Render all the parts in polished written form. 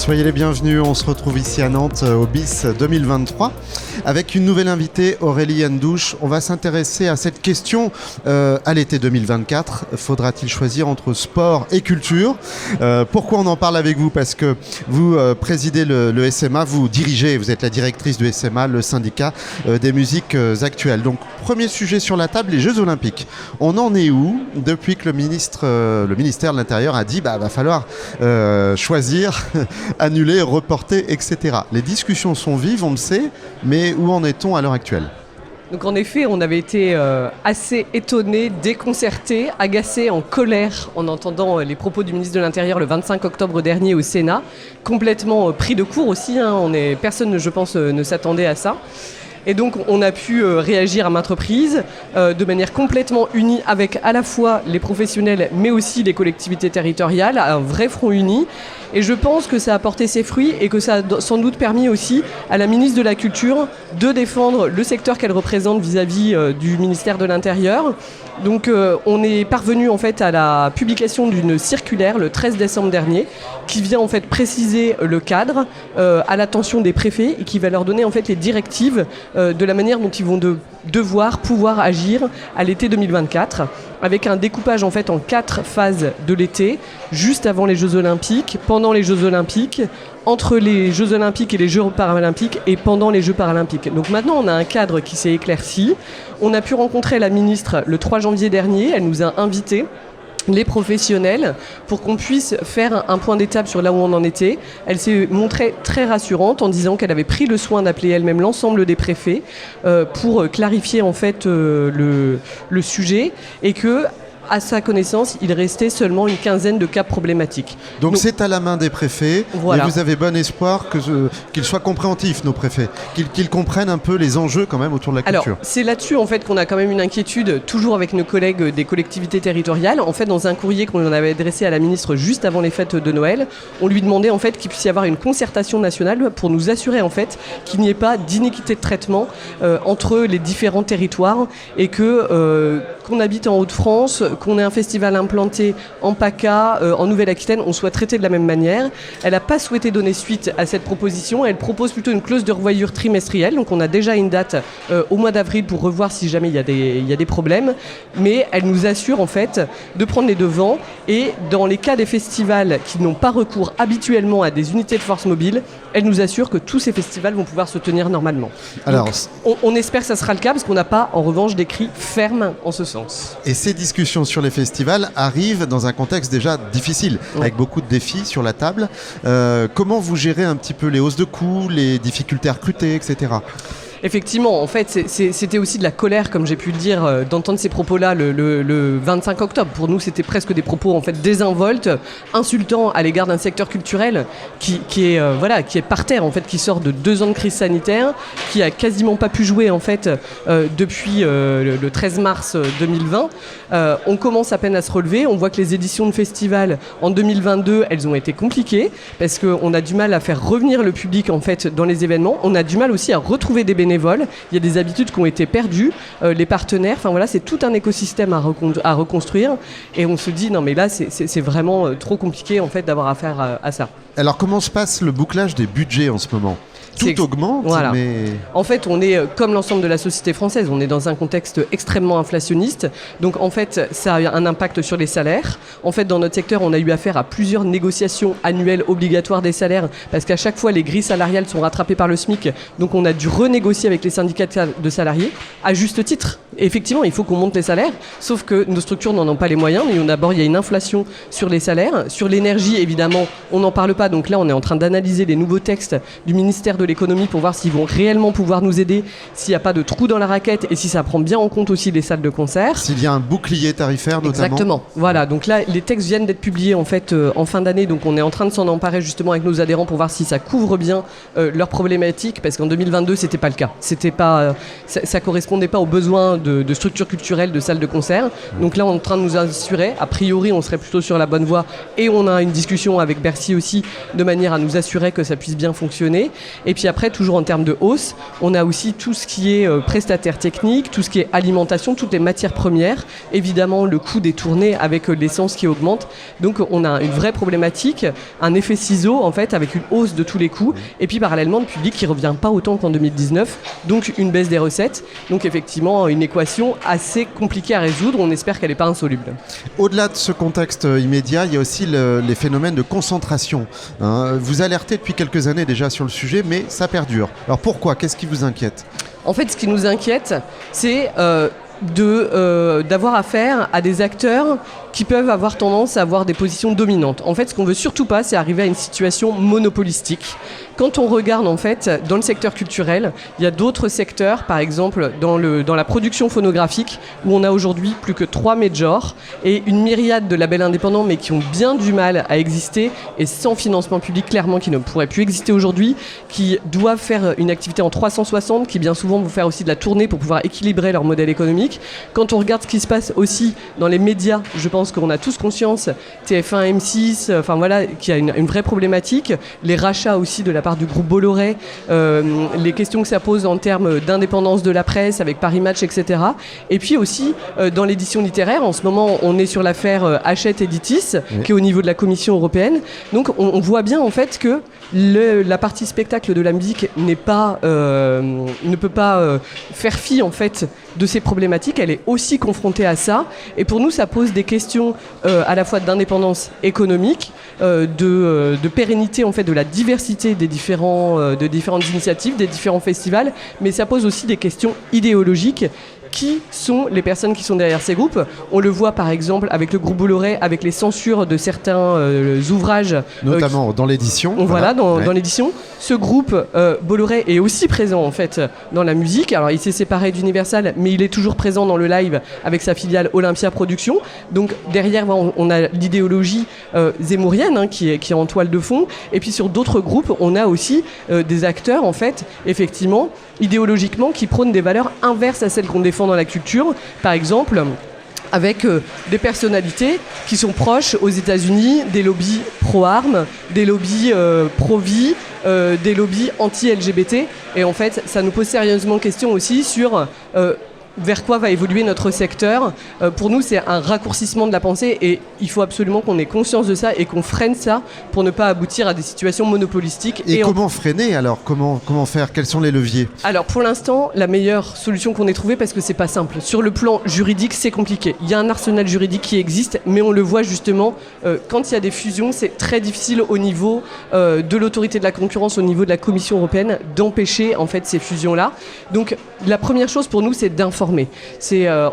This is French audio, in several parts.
Soyez les bienvenus, on se retrouve ici à Nantes au BIS 2023 avec une nouvelle invitée, Aurélie Andouche. On va s'intéresser à cette question à l'été 2024. Faudra-t-il choisir entre sport et culture ? Pourquoi on en parle avec vous ? Parce que vous présidez le SMA, vous dirigez, vous êtes la directrice du SMA, le syndicat des musiques actuelles. Donc premier sujet sur la table, les Jeux Olympiques. On en est où depuis que le ministère de l'Intérieur a dit va falloir choisir, annuler, reporter, etc. Les discussions sont vives, on le sait, mais où en est-on à l'heure actuelle ? Donc en effet, on avait été assez étonnés, déconcertés, agacés, en colère en entendant les propos du ministre de l'Intérieur le 25 octobre dernier au Sénat, complètement pris de court aussi, personne, je pense, ne s'attendait à ça. Et donc on a pu réagir à maintes reprises de manière complètement unie avec à la fois les professionnels mais aussi les collectivités territoriales, un vrai front uni. Et je pense que ça a porté ses fruits et que ça a sans doute permis aussi à la ministre de la Culture de défendre le secteur qu'elle représente vis-à-vis du ministère de l'Intérieur. Donc on est parvenu en fait à la publication d'une circulaire le 13 décembre dernier qui vient en fait préciser le cadre à l'attention des préfets et qui va leur donner en fait les directives de la manière dont ils vont devoir pouvoir agir à l'été 2024 avec un découpage en fait en 4 phases de l'été, juste avant les Jeux Olympiques, pendant les Jeux Olympiques, entre les Jeux Olympiques et les Jeux Paralympiques et pendant les Jeux Paralympiques. Donc maintenant on a un cadre qui s'est éclairci. On a pu rencontrer la ministre le 3 janvier dernier, elle nous a invités, les professionnels, pour qu'on puisse faire un point d'étape sur là où on en était. Elle s'est montrée très rassurante en disant qu'elle avait pris le soin d'appeler elle-même l'ensemble des préfets pour clarifier en fait le sujet et que à sa connaissance, il restait seulement une quinzaine de cas problématiques. Donc c'est à la main des préfets, voilà. Et vous avez bon espoir qu'ils soient compréhentifs, nos préfets, qu'ils comprennent un peu les enjeux quand même autour de la culture. Alors, c'est là-dessus en fait qu'on a quand même une inquiétude, toujours avec nos collègues des collectivités territoriales. En fait, dans un courrier qu'on avait adressé à la ministre juste avant les fêtes de Noël, on lui demandait en fait qu'il puisse y avoir une concertation nationale pour nous assurer en fait qu'il n'y ait pas d'inéquité de traitement entre les différents territoires et qu'on habite en Hauts-de-France, qu'on ait un festival implanté en PACA, en Nouvelle-Aquitaine, on soit traité de la même manière. Elle n'a pas souhaité donner suite à cette proposition. Elle propose plutôt une clause de revoyure trimestrielle. Donc on a déjà une date au mois d'avril pour revoir si jamais il y a des problèmes. Mais elle nous assure en fait de prendre les devants. Et dans les cas des festivals qui n'ont pas recours habituellement à des unités de force mobile, elle nous assure que tous ces festivals vont pouvoir se tenir normalement. Alors, donc, on espère que ça sera le cas parce qu'on n'a pas en revanche d'écrit ferme en ce sens. Et ces discussions sur les festivals arrivent dans un contexte déjà difficile, avec beaucoup de défis sur la table. Comment vous gérez un petit peu les hausses de coûts, les difficultés à recruter, etc. Effectivement, en fait, c'était aussi de la colère, comme j'ai pu le dire, d'entendre ces propos-là le 25 octobre. Pour nous, c'était presque des propos en fait désinvoltes, insultants à l'égard d'un secteur culturel qui est par terre, en fait, qui sort de 2 ans de crise sanitaire, qui a quasiment pas pu jouer en fait depuis le 13 mars 2020. On commence à peine à se relever. On voit que les éditions de festivals en 2022, elles ont été compliquées parce qu'on a du mal à faire revenir le public en fait dans les événements. On a du mal aussi à retrouver des bénévoles. Il y a des habitudes qui ont été perdues, les partenaires, enfin voilà, c'est tout un écosystème à reconstruire et on se dit non mais là c'est vraiment trop compliqué en fait d'avoir affaire à ça. Alors comment se passe le bouclage des budgets en ce moment ? Tout augmente, voilà. Mais... En fait, on est, comme l'ensemble de la société française, on est dans un contexte extrêmement inflationniste. Donc, en fait, ça a un impact sur les salaires. En fait, dans notre secteur, on a eu affaire à plusieurs négociations annuelles obligatoires des salaires parce qu'à chaque fois, les grilles salariales sont rattrapées par le SMIC. Donc, on a dû renégocier avec les syndicats de salariés à juste titre. Et effectivement, il faut qu'on monte les salaires, sauf que nos structures n'en ont pas les moyens. Mais d'abord, il y a une inflation sur les salaires. Sur l'énergie, évidemment, on n'en parle pas. Donc là, on est en train d'analyser les nouveaux textes du ministère de l'économie pour voir s'ils vont réellement pouvoir nous aider, s'il n'y a pas de trou dans la raquette et si ça prend bien en compte aussi les salles de concert. S'il y a un bouclier tarifaire notamment. Exactement. Voilà, donc là les textes viennent d'être publiés en fait en fin d'année, donc on est en train de s'en emparer justement avec nos adhérents pour voir si ça couvre bien leurs problématiques parce qu'en 2022 c'était pas le cas. Ça correspondait pas aux besoins de structures culturelles, de salles de concert. Donc là on est en train de nous assurer, a priori on serait plutôt sur la bonne voie et on a une discussion avec Bercy aussi de manière à nous assurer que ça puisse bien fonctionner. Et Et puis après, toujours en termes de hausse, on a aussi tout ce qui est prestataire technique, tout ce qui est alimentation, toutes les matières premières, évidemment le coût des tournées avec l'essence qui augmente. Donc on a une vraie problématique, un effet ciseau en fait avec une hausse de tous les coûts et puis parallèlement le public qui ne revient pas autant qu'en 2019, donc une baisse des recettes. Donc effectivement une équation assez compliquée à résoudre, on espère qu'elle n'est pas insoluble. Au-delà de ce contexte immédiat, il y a aussi les phénomènes de concentration. Vous alertez depuis quelques années déjà sur le sujet, mais ça perdure. Alors pourquoi ? Qu'est-ce qui vous inquiète ? En fait, ce qui nous inquiète, c'est d'avoir affaire à des acteurs qui peuvent avoir tendance à avoir des positions dominantes. En fait, ce qu'on veut surtout pas, c'est arriver à une situation monopolistique. Quand on regarde, en fait, dans le secteur culturel, il y a d'autres secteurs, par exemple dans la production phonographique, où on a aujourd'hui plus que 3 majors et une myriade de labels indépendants, mais qui ont bien du mal à exister et sans financement public, clairement, qui ne pourraient plus exister aujourd'hui, qui doivent faire une activité en 360, qui bien souvent vont faire aussi de la tournée pour pouvoir équilibrer leur modèle économique. Quand on regarde ce qui se passe aussi dans les médias, je pense qu'on a tous conscience, TF1, M6, enfin voilà, qu'il y a une vraie problématique, les rachats aussi de la part du groupe Bolloré, les questions que ça pose en termes d'indépendance de la presse avec Paris Match, etc. Et puis aussi dans l'édition littéraire, en ce moment on est sur l'affaire Hachette Editis, qui est au niveau de la Commission européenne. Donc on voit bien en fait que la partie spectacle de la musique ne peut pas faire fi en fait de ces problématiques, elle est aussi confrontée à ça. Et pour nous, ça pose des questions à la fois d'indépendance économique, de pérennité en fait de la diversité des différentes initiatives, des différents festivals, mais ça pose aussi des questions idéologiques. Qui sont les personnes qui sont derrière ces groupes ? On le voit par exemple avec le groupe Bolloré, avec les censures de certains ouvrages. Notamment dans l'édition. Voilà, dans l'édition. Ce groupe Bolloré est aussi présent en fait dans la musique. Alors il s'est séparé d'Universal, mais il est toujours présent dans le live avec sa filiale Olympia Productions. Donc derrière, on a l'idéologie zémourienne qui est en toile de fond. Et puis sur d'autres groupes, on a aussi des acteurs en fait, effectivement, idéologiquement, qui prônent des valeurs inverses à celles qu'on défend dans la culture. Par exemple, avec des personnalités qui sont proches aux États-Unis des lobbies pro-armes, des lobbies pro-vie, des lobbies anti-LGBT. Et en fait, ça nous pose sérieusement question aussi sur vers quoi va évoluer notre secteur. Pour nous, c'est un raccourcissement de la pensée et il faut absolument qu'on ait conscience de ça et qu'on freine ça pour ne pas aboutir à des situations monopolistiques. Et comment freiner alors ? Comment faire ? Quels sont les leviers ? Alors pour l'instant, la meilleure solution qu'on ait trouvée, parce que c'est pas simple, sur le plan juridique, c'est compliqué. Il y a un arsenal juridique qui existe, mais on le voit justement, quand il y a des fusions, c'est très difficile au niveau de l'autorité de la concurrence, au niveau de la Commission européenne, d'empêcher en fait ces fusions-là. Donc la première chose pour nous, c'est d'informer.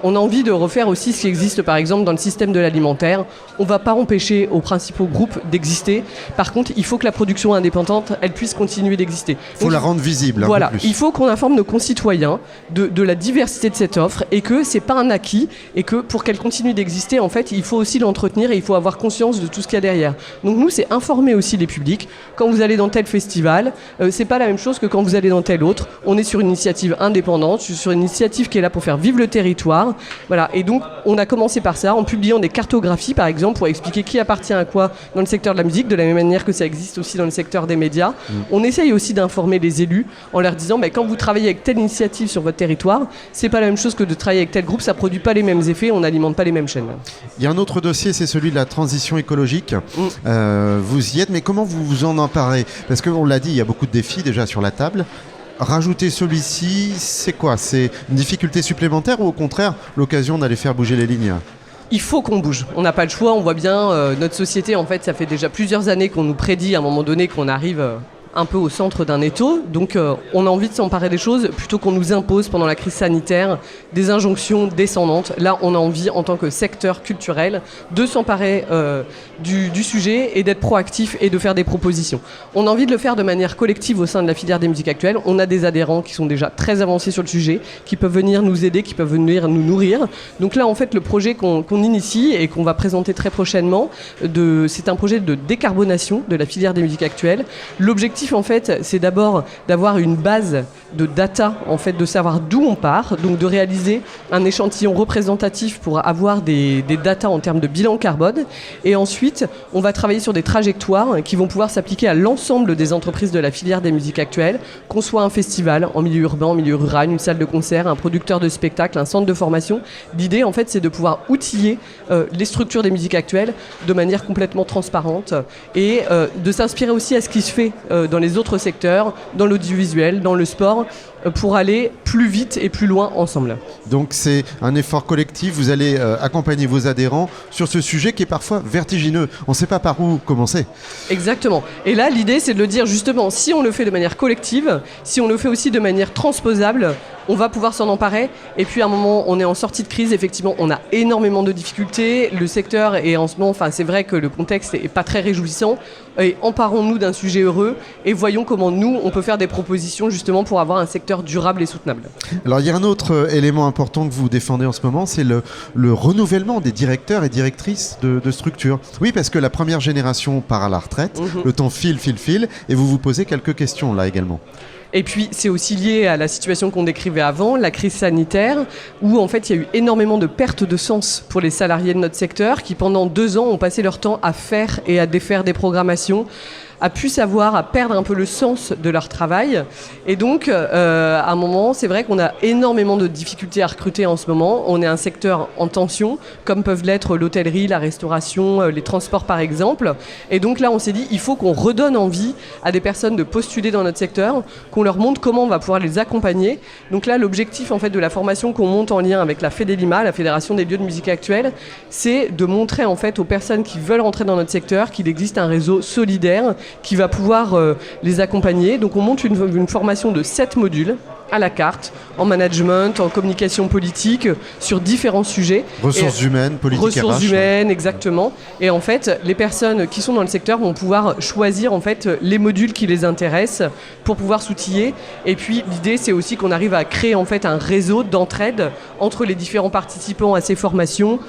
On a envie de refaire aussi ce qui existe par exemple dans le système de l'alimentaire. On ne va pas empêcher aux principaux groupes d'exister. Par contre, il faut que la production indépendante, elle puisse continuer d'exister. Il faut la rendre visible. Voilà, un peu plus. il faut qu'on informe nos concitoyens de la diversité de cette offre et que c'est pas un acquis et que pour qu'elle continue d'exister, en fait, il faut aussi l'entretenir et il faut avoir conscience de tout ce qu'il y a derrière. Donc nous, c'est informer aussi les publics. Quand vous allez dans tel festival, c'est pas la même chose que quand vous allez dans tel autre. On est sur une initiative indépendante, sur une initiative qui est là pour faire vivre le territoire. Voilà. Et donc, on a commencé par ça, en publiant des cartographies, par exemple, pour expliquer qui appartient à quoi dans le secteur de la musique, de la même manière que ça existe aussi dans le secteur des médias. On essaye aussi d'informer les élus en leur disant, quand vous travaillez avec telle initiative sur votre territoire, c'est pas la même chose que de travailler avec tel groupe, ça produit pas les mêmes effets, on n'alimente pas les mêmes chaînes. Il y a un autre dossier, c'est celui de la transition écologique. Vous y êtes, mais comment vous vous en emparez ? Parce qu'on l'a dit, il y a beaucoup de défis déjà sur la table. Rajouter celui-ci, c'est quoi ? C'est une difficulté supplémentaire ou au contraire l'occasion d'aller faire bouger les lignes ? Il faut qu'on bouge, on n'a pas le choix, on voit bien notre société, en fait ça fait déjà plusieurs années qu'on nous prédit à un moment donné qu'on arrive un peu au centre d'un étau, donc on a envie de s'emparer des choses plutôt qu'on nous impose pendant la crise sanitaire des injonctions descendantes. Là on a envie en tant que secteur culturel de s'emparer du sujet et d'être proactif et de faire des propositions. On a envie de le faire de manière collective au sein de la filière des musiques actuelles. On a des adhérents qui sont déjà très avancés sur le sujet, qui peuvent venir nous aider, qui peuvent venir nous nourrir. Donc là en fait le projet qu'on initie et qu'on va présenter très prochainement, c'est un projet de décarbonation de la filière des musiques actuelles. L'objectif l'objectif en fait, c'est d'abord d'avoir une base de data, en fait, de savoir d'où on part, donc de réaliser un échantillon représentatif pour avoir des data en termes de bilan carbone. Et ensuite, on va travailler sur des trajectoires qui vont pouvoir s'appliquer à l'ensemble des entreprises de la filière des musiques actuelles, qu'on soit un festival en milieu urbain, en milieu rural, une salle de concert, un producteur de spectacle, un centre de formation. L'idée, en fait, c'est de pouvoir outiller les structures des musiques actuelles de manière complètement transparente et de s'inspirer aussi à ce qui se fait dans les autres secteurs, dans l'audiovisuel, dans le sport, pour aller plus vite et plus loin ensemble. Donc c'est un effort collectif, vous allez accompagner vos adhérents sur ce sujet qui est parfois vertigineux. On ne sait pas par où commencer. Exactement. Et là, l'idée, c'est de le dire justement, si on le fait de manière collective, si on le fait aussi de manière transposable, on va pouvoir s'en emparer. Et puis à un moment, on est en sortie de crise, effectivement, on a énormément de difficultés. Le secteur est en ce moment, c'est vrai que le contexte n'est pas très réjouissant. Et emparons-nous d'un sujet heureux et voyons comment nous, on peut faire des propositions justement pour avoir un secteur durable et soutenable. Alors il y a un autre élément important que vous défendez en ce moment, c'est le renouvellement des directeurs et directrices de structures. Oui, parce que la première génération part à la retraite, le temps file, et vous vous posez quelques questions là également. Et puis, c'est aussi lié à la situation qu'on décrivait avant, la crise sanitaire, où en fait, il y a eu énormément de pertes de sens pour les salariés de notre secteur qui, pendant 2 ans, ont passé leur temps à faire et à défaire des programmations, à perdre un peu le sens de leur travail. Et donc, à un moment, c'est vrai qu'on a énormément de difficultés à recruter en ce moment. On est un secteur en tension, comme peuvent l'être l'hôtellerie, la restauration, les transports par exemple. Et donc là, on s'est dit, il faut qu'on redonne envie à des personnes de postuler dans notre secteur, qu'on leur montre comment on va pouvoir les accompagner. Donc là, l'objectif en fait de la formation qu'on monte en lien avec la FEDELIMA, la Fédération des lieux de musique actuelle, c'est de montrer en fait aux personnes qui veulent rentrer dans notre secteur qu'il existe un réseau solidaire qui va pouvoir les accompagner. Donc on monte une formation de 7 modules à la carte, en management, en communication politique, sur différents sujets. Ressources humaines, politique Ressources RH, humaines, exactement. Et en fait, les personnes qui sont dans le secteur vont pouvoir choisir en fait les modules qui les intéressent pour pouvoir s'outiller. Et puis l'idée, c'est aussi qu'on arrive à créer en fait un réseau d'entraide entre les différents participants à ces formations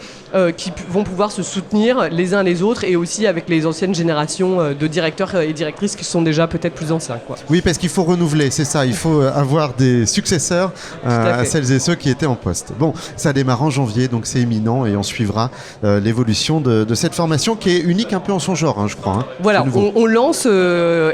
qui vont pouvoir se soutenir les uns les autres et aussi avec les anciennes générations de directeurs et directrices qui sont déjà peut-être plus anciens, quoi. Oui, parce qu'il faut renouveler, c'est ça. Il faut avoir des successeurs à celles et ceux qui étaient en poste. Bon, ça démarre en janvier, donc c'est imminent et on suivra l'évolution de cette formation qui est unique un peu en son genre, hein, je crois. Hein. Voilà, on lance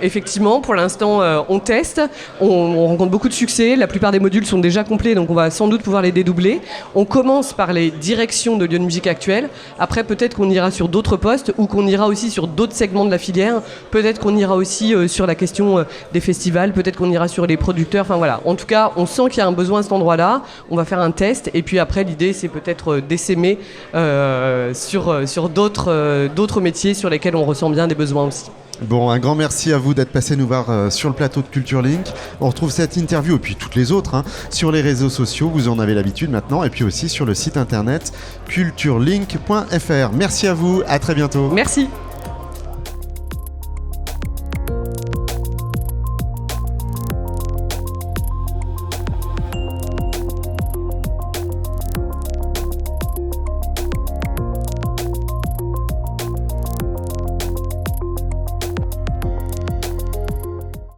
effectivement, pour l'instant on teste, on rencontre beaucoup de succès, la plupart des modules sont déjà complets, donc on va sans doute pouvoir les dédoubler. On commence par les directions de lieux de musique actuels, après peut-être qu'on ira sur d'autres postes ou qu'on ira aussi sur d'autres segments de la filière, peut-être qu'on ira aussi sur la question des festivals, peut-être qu'on ira sur les producteurs, enfin voilà. En tout cas, on sent qu'il y a un besoin à cet endroit-là, on va faire un test et puis après l'idée c'est peut-être d'essaimer sur d'autres métiers sur lesquels on ressent bien des besoins aussi. Bon, un grand merci à vous d'être passé nous voir sur le plateau de Culture Link. On retrouve cette interview et puis toutes les autres sur les réseaux sociaux, vous en avez l'habitude maintenant, et puis aussi sur le site internet culturelink.fr. Merci à vous, à très bientôt. Merci.